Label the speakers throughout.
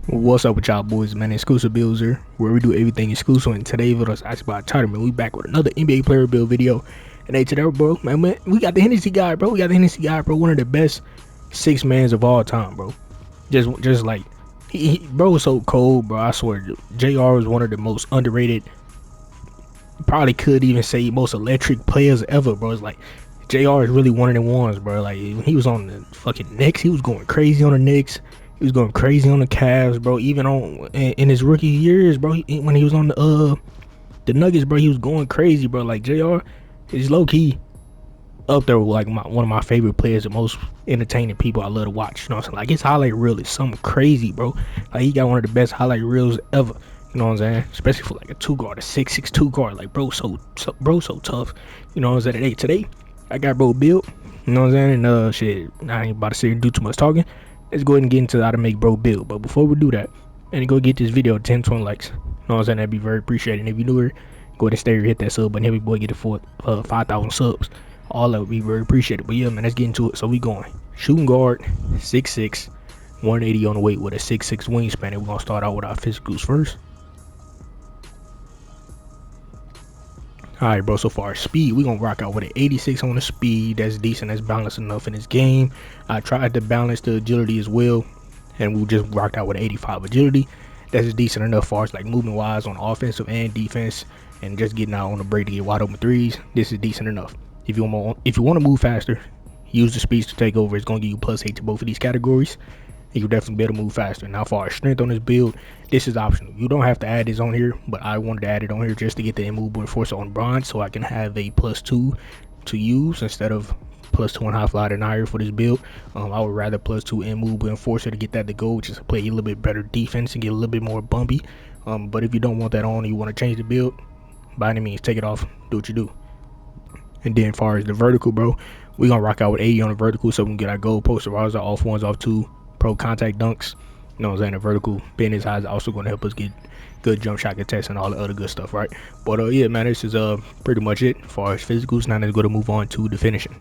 Speaker 1: What's up with y'all boys, man? Exclusivebuildz here, where we do everything exclusive. And today video is actually about tournament. We back with another NBA player build video. And hey, today, bro, man, we got the Hennessy guy, bro. One of the best six mans of all time, bro. Just like bro was so cold, bro. I swear, JR was one of the most underrated. Probably could even say most electric players ever, bro. It's like JR is really one of the ones, bro. Like when he was on the fucking Knicks, he was going crazy on the Knicks. He was going crazy on the Cavs, bro. Even on in his rookie years, bro. When he was on the Nuggets, bro, he was going crazy, bro. Like JR is low key up there with like one of my favorite players, the most entertaining people I love to watch. You know what I'm saying? Like his highlight reel is something crazy, bro. Like he got one of the best highlight reels ever. You know what I'm saying? Especially for like a 2 guard, a 6'2" guard. Like bro, so tough. You know what I'm saying? Hey, today I got bro built. You know what I'm saying? And shit, I ain't about to sit here and do too much talking. Let's go ahead and get into how to make bro build. But before we do that, and go get this video 10, 20 likes. You know what I'm saying? That'd be very appreciated. And if you're newer, go ahead and stay here, hit that sub button. Every boy get it for 5,000 subs. All that would be very appreciated. But yeah, man, let's get into it. So we going shooting guard, 6'6", 180 on the weight with a 6'6" wingspan. And we're gonna start out with our physicals first. Alright, bro, so far speed, we're gonna rock out with an 86 on the speed. That's decent, that's balanced enough in this game. I tried to balance the agility as well, and we just rocked out with an 85 agility. That's decent enough as far as like movement wise on offensive and defense, and just getting out on the break to get wide open threes. This is decent enough. If you want to move faster, use the speeds to take over. It's gonna give you +8 to both of these categories. You'll definitely be able to move faster. Now, as far as strength on this build, this is optional. You don't have to add this on here, but I wanted to add it on here just to get the immovable enforcer on bronze, so I can have a +2 to use instead of +2 on high fly and higher for this build. I would rather +2 immovable enforcer to get that to go, just to play a little bit better defense and get a little bit more bumpy. But if you don't want that on, and you want to change the build, by any means, take it off. Do what you do. And then, as far as the vertical, bro, we're gonna rock out with 80 on the vertical, so we can get our goal posterizer off ones, off two. Pro contact dunks, you know what I'm saying? The vertical bend is high is also going to help us get good jump shot contests and all the other good stuff, right? But yeah, man, this is pretty much it as far as physicals. Now let's go to move on to the finishing.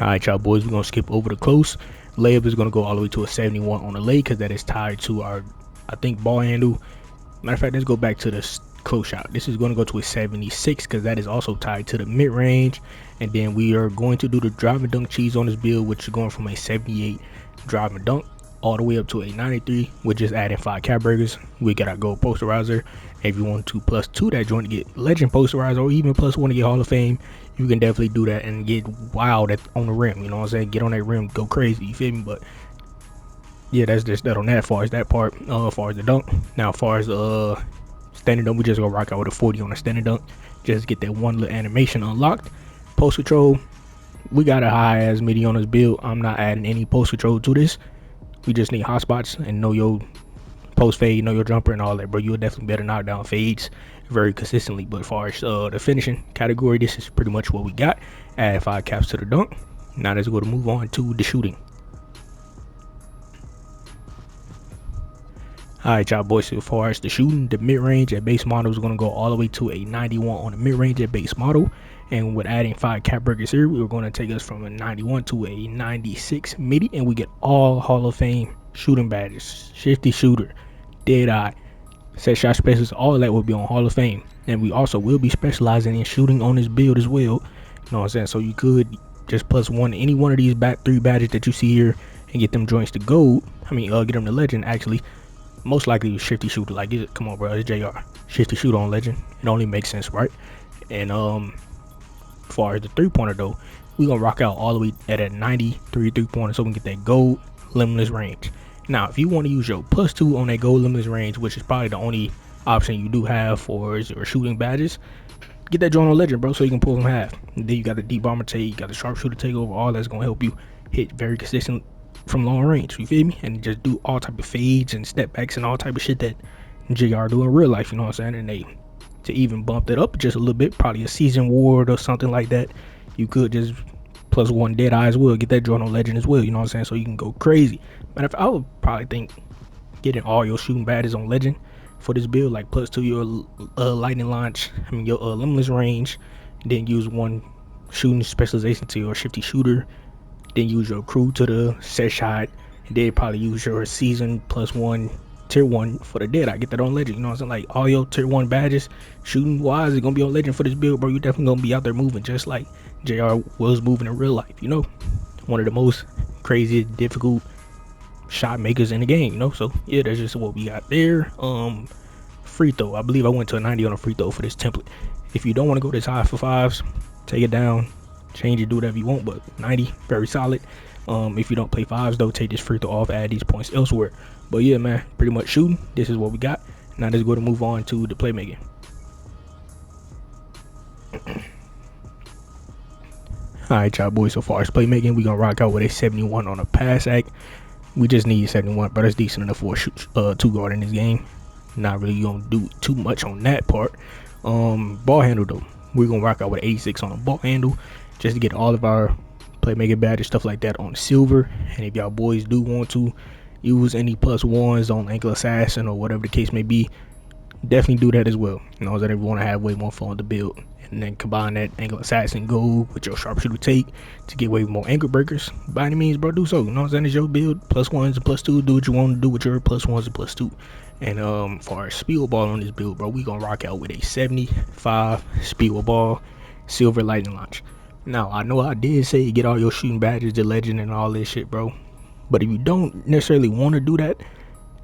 Speaker 1: All right, y'all boys, we're gonna skip over the close. Layup is gonna go all the way to a 71 on the lay because that is tied to our, I think, ball handle. Matter of fact, let's go back to the close shot. This is going to go to a 76 because that is also tied to the mid range. And then we are going to do the drive and dunk cheese on this build, which is going from a 78 drive and dunk all the way up to a 93. We're just adding 5 cap burgers. We got our gold posterizer. If you want to +2 that joint to get legend posterizer, or even +1 to get Hall of Fame, you can definitely do that and get wild on the rim. You know what I'm saying? Get on that rim, go crazy. You feel me? But yeah, that's just that on that. As far as that part, as far as the dunk. Now, as far as standing dunk, we just gonna rock out with a 40 on the standing dunk, just get that one little animation unlocked. Post control, we got a high ass midi on this build. I'm not adding any post control to this. We just need hot spots and know your post fade, know your jumper and all that, bro. You'll definitely better knock down fades very consistently. But as far as the finishing category, this is pretty much what we got. Add 5 caps to the dunk. Now let's go to move on to the shooting. Alright, y'all boys, so far as the shooting, the mid-range at base model is going to go all the way to a 91 on the mid-range at base model. And with adding 5 cap burgers here, we're going to take us from a 91 to a 96 midi. And we get all Hall of Fame shooting badges. Shifty shooter, dead eye, set shot specialist, all of that will be on Hall of Fame. And we also will be specializing in shooting on this build as well. You know what I'm saying? So you could just +1 any one of these 3 badges that you see here and get them joints to gold. Get them to legend, actually. Most likely shifty shooter. Like, come on, bro, it's JR. Shifty shooter on legend. It only makes sense, right? And as far as the 3-pointer though, we gonna rock out all the way at a 93 3-pointer, so we can get that gold limitless range. Now, if you want to use your +2 on that gold limitless range, which is probably the only option you do have for your shooting badges, get that joint on legend, bro, so you can pull from half. And then you got the deep bomber take, you got the sharpshooter takeover. All that's gonna help you hit very consistent from long range, you feel me? And just do all type of fades and step backs and all type of shit that JR do in real life, you know what I'm saying? And they, to even bump that up just a little bit, probably a season ward or something like that, you could just +1 dead eye as well, get that joint on legend as well, you know what I'm saying? So you can go crazy. But if I would probably think getting all your shooting badges on legend for this build, like +2 your lightning launch, your limitless range, and then use 1 shooting specialization to your shifty shooter, then use your crew to the set shot, and then probably use your season +1 tier 1 for the dead. I get that on legend, you know what I'm saying? Like all your tier 1 badges shooting wise is gonna be on legend for this build, bro. You definitely gonna be out there moving just like JR was moving in real life, you know. One of the most crazy difficult shot makers in the game, you know. So yeah, that's just what we got there. Free throw, I believe I went to a 90 on a free throw for this template. If you don't want to go this high for fives, take it down, change it, do whatever you want, but 90 very solid. If you don't play fives though, take this free throw off, add these points elsewhere. But yeah, man, pretty much shooting, this is what we got. Now let's go to move on to the playmaking. Alright, y'all boys, so far as playmaking, we gonna rock out with a 71 on a pass act. We just need 71, but that's decent enough for a two guard in this game. Not really gonna do too much on that part. Ball handle though, we're gonna rock out with 86 on a ball handle, just to get all of our playmaking badges, stuff like that, on silver. And if y'all boys do want to use any +1s on ankle assassin or whatever the case may be, definitely do that as well. You know, that if you want to have way more fun with the build, and then combine that ankle assassin gold with your sharpshooter take to get way more ankle breakers, by any means, bro, do so. You know what I'm saying? It's your build, +1s and +2. Do what you want to do with your +1s and +2. And for our speed ball on this build, bro, we gonna rock out with a 75 speed ball silver lightning launch. Now I know I did say get all your shooting badges, the legend and all this shit, bro, but if you don't necessarily want to do that, you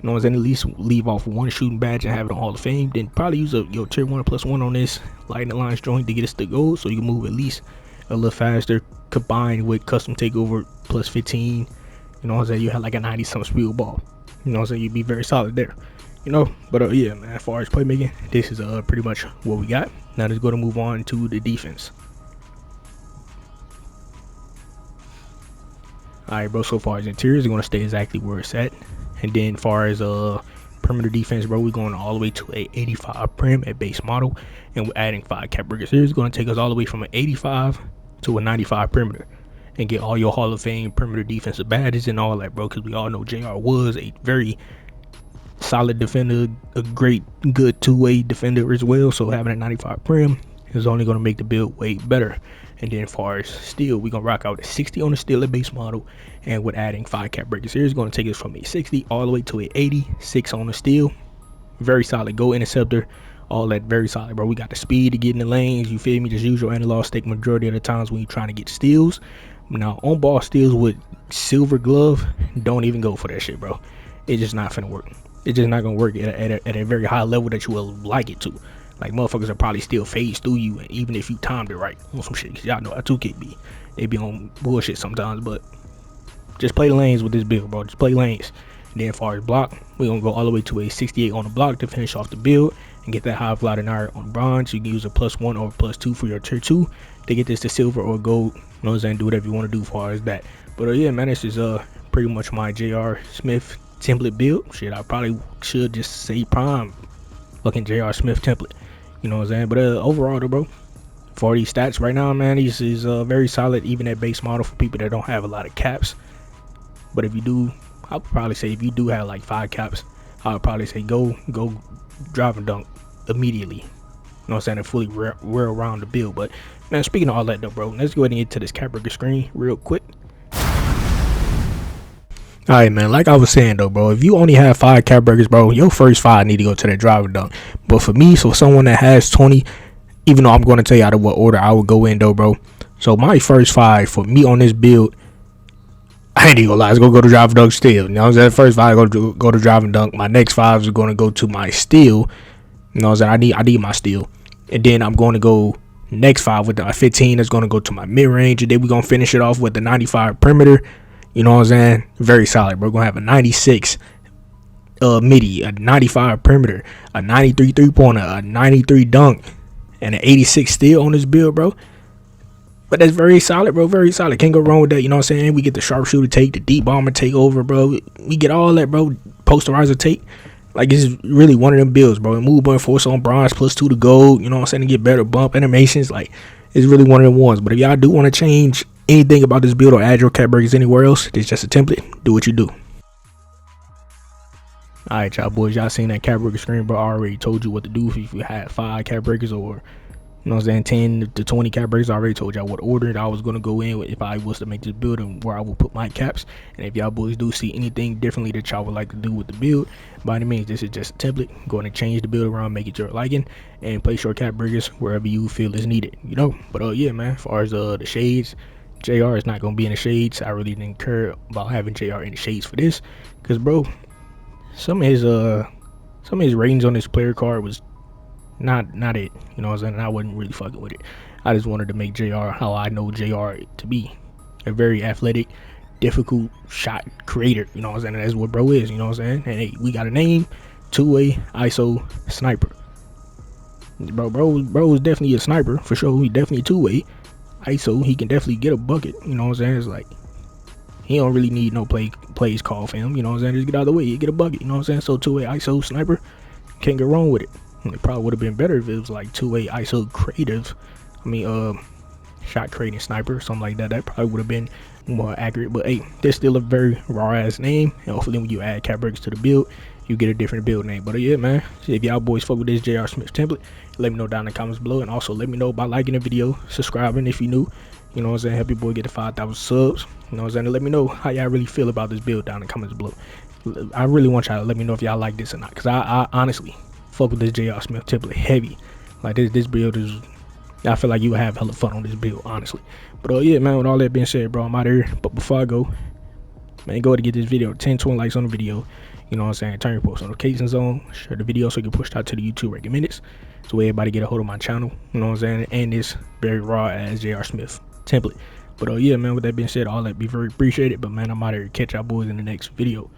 Speaker 1: know what I'm saying, at least leave off one shooting badge and have it on Hall of Fame, then probably use your tier 1 +1 on this lightning launch joint to get us to gold, so you can move at least a little faster, combined with custom takeover +15. You know what I'm saying, you have like a 90 something speed ball. You know what I'm saying, you'd be very solid there, you know. But yeah, man, as far as playmaking, this is pretty much what we got. Now let's go to move on to the defense. Alright, bro, so far as interiors are going to stay exactly where it's at. And then far as perimeter defense, bro, we're going all the way to a 85 prim at base model, and we're adding 5 cap breakers. Here is going to take us all the way from an 85 to a 95 perimeter, and get all your Hall of Fame perimeter defensive badges and all that, bro, because we all know JR was a very solid defender, a good two-way defender as well. So having a 95 prim is only going to make the build way better. And then far as steel, we're going to rock out a 60 on the steel at base model, and with adding 5 cap breakers here is going to take us from a 60 all the way to a 86 on the steel. Very solid. Go interceptor, all that, very solid, bro. We got the speed to get in the lanes, you feel me? Just use your analog stick majority of the times when you're trying to get steals. Now on ball steals with silver glove, don't even go for that shit, bro. It's just not finna work. It's just not gonna work at a very high level that you will like it to. Like, motherfuckers will probably still phase through you, and even if you timed it right on some shit, cause y'all know how 2K be. They be on bullshit sometimes, but just play the lanes with this build, bro. Just play lanes. And then as far as block, we're gonna go all the way to a 68 on the block to finish off the build and get that high flight iron on bronze. You can use a +1 or +2 for your tier 2 to get this to silver or gold. You know what I'm saying? Do whatever you want to do as far as that. But yeah, man, this is pretty much my JR Smith template build. Shit, I probably should just say prime fucking JR Smith template. You know what I'm saying? But overall though, bro, for these stats right now, man, these is very solid, even at base model for people that don't have a lot of caps. But if you do, I would probably say if you do have like 5 caps, I would probably say go drive and dunk immediately. You know what I'm saying? And fully wear around the build. But man, speaking of all that though, bro, let's go ahead and get to this cap breaker screen real quick. Alright, man, like I was saying though, bro, if you only have 5 cap breakers, bro, your first 5 need to go to that driver dunk. But for me, so someone that has 20, even though I'm going to tell you out of what order I would go in though, bro, so my first 5 for me on this build, I ain't even gonna lie, it's gonna go to driver dunk still. You know what I'm saying? First 5 go to driver dunk. My next 5 is going to go to my steal. You know what I'm saying? I need my steal. And then I'm going to go next 5 with the 15 that's going to go to my mid range, and then we're gonna finish it off with the 95 perimeter. You know what I'm saying? Very solid. We're gonna have a 96 midi, a 95 perimeter, a 93 3-pointer, a 93 dunk, and an 86 steal on this build, bro. But that's very solid, bro. Very solid. Can't go wrong with that. You know what I'm saying? We get the sharpshooter take, the deep bomber take over, bro. We get all that, bro. Posterizer take. Like, this is really one of them builds, bro. And move button force on bronze +2 to gold. You know what I'm saying? To get better bump animations. Like, it's really one of them ones. But if y'all do want to change anything about this build or add your cap breakers anywhere else, it's just a template. Do what you do. Alright, y'all boys, y'all seen that cap breaker screen, bro. I already told you what to do if you had 5 cap breakers or You know what I'm saying? 10 to 20 cap breaks. I already told y'all what order I was going to go in with if I was to make this build and where I will put my caps. And if y'all boys do see anything differently that y'all would like to do with the build, by any means, this is just a template. Go ahead and change the build around, make it your liking, and place your cap breakers wherever you feel is needed, you know? But yeah, man, as far as the shades, JR is not going to be in the shades. I really didn't care about having JR in the shades for this. Because, bro, some of his ratings on this player card was not it, you know what I'm saying? I wasn't really fucking with it. I just wanted to make JR how I know JR to be, a very athletic, difficult shot creator, you know what I'm saying? And that's what bro is, you know what I'm saying? And hey, we got a name, two-way ISO sniper. Bro is definitely a sniper for sure. He definitely a two-way ISO. He can definitely get a bucket, you know what I'm saying? It's like he don't really need no plays call for him, you know what I'm saying? Just get out of the way, he get a bucket, you know what I'm saying? So two-way ISO sniper, can't go wrong with it. It probably would have been better if it was like two-way ISO creative. I mean, shot creating sniper, something like that. That probably would have been more accurate. But hey, there's still a very raw ass name. And hopefully when you add cap breaks to the build, you get a different build name. But yeah, man, if y'all boys fuck with this J.R. Smith template, let me know down in the comments below. And also let me know by liking the video, subscribing if you new. You know what I'm saying? Help your boy get to 5,000 subs. You know what I'm saying? And let me know how y'all really feel about this build down in the comments below. I really want y'all to let me know if y'all like this or not. Because I honestly fuck with this J.R. Smith template heavy. Like this build is, I feel like you have hella fun on this build, honestly. But yeah, man, with all that being said, bro, I'm out of here. But before I go, man, go ahead and get this video 10-20 likes on the video. You know what I'm saying? Turn your post notifications on, share the video so it can push out to the YouTube recommended, so everybody get a hold of my channel. You know what I'm saying? And this very raw as J.R. Smith template. But yeah, man, with that being said, all that be very appreciated. But man, I'm out of here. Catch y'all boys in the next video.